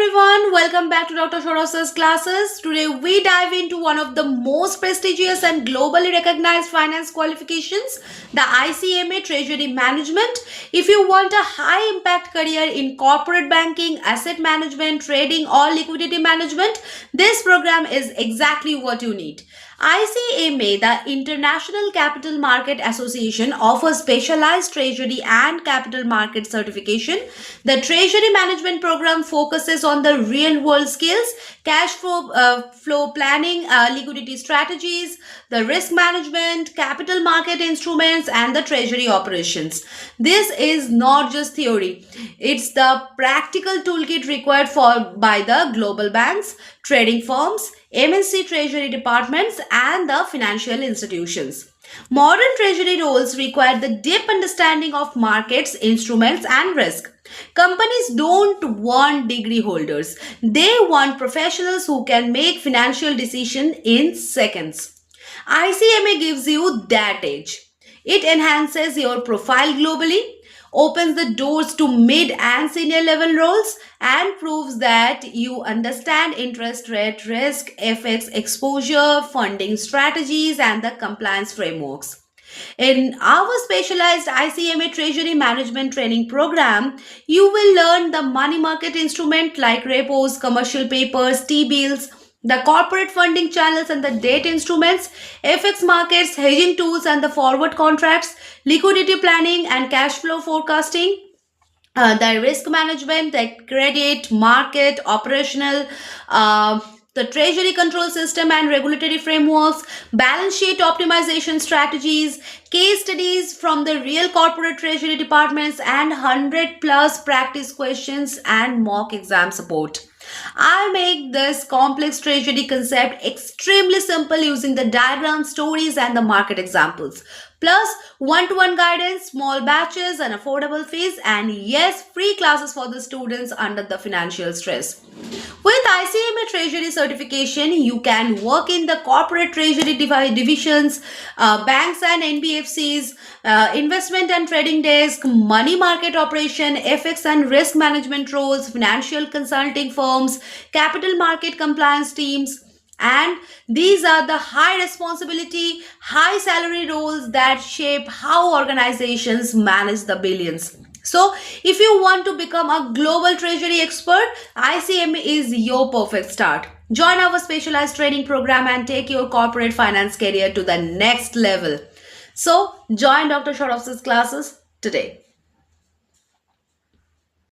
everyone, welcome back to Dr. Shoros's classes. Today we dive into one of the most prestigious and globally recognized finance qualifications, the ICMA Treasury Management. If you want a high impact career in corporate banking, asset management, trading or liquidity management, this program is exactly what you need. ICMA, the International Capital Market Association, offers specialized treasury and capital market certification. The Treasury Management Program focuses on the real-world skills, cash flow planning, liquidity strategies, the risk management, capital market instruments, and the treasury operations. This is not just theory. It's the practical toolkit required by the global banks, trading firms, MNC treasury departments, and the financial institutions. Modern treasury roles require the deep understanding of markets, instruments, and risk. Companies don't want degree holders. They want professionals who can make financial decisions in seconds. ICMA gives you that edge. It enhances your profile globally, opens the doors to mid and senior level roles, and proves that you understand interest rate risk, FX exposure, funding strategies, and the compliance frameworks. In our specialized ICMA Treasury Management Training Program, you will learn the money market instrument like repos, commercial papers, T-bills, the corporate funding channels and the debt instruments, FX markets, hedging tools and the forward contracts, liquidity planning and cash flow forecasting, the risk management, the credit, market, operational, the treasury control system and regulatory frameworks, balance sheet optimization strategies, case studies from the real corporate treasury departments, and 100 plus practice questions and mock exam support. I make this complex treasury concept extremely simple using the diagrams, stories, and the market examples. Plus, one-to-one guidance, small batches, and affordable fees, and yes, free classes for the students under the financial stress. With ICMA Treasury certification, you can work in the corporate treasury divisions, banks and NBFCs, investment and trading desk, money market operation, FX and risk management roles, financial consulting firms, capital market compliance teams. And these are the high responsibility, high salary roles that shape how organizations manage the billions. So, if you want to become a global treasury expert, ICMA is your perfect start. Join our specialized training program and take your corporate finance career to the next level. So, join Dr. Shoros's classes today.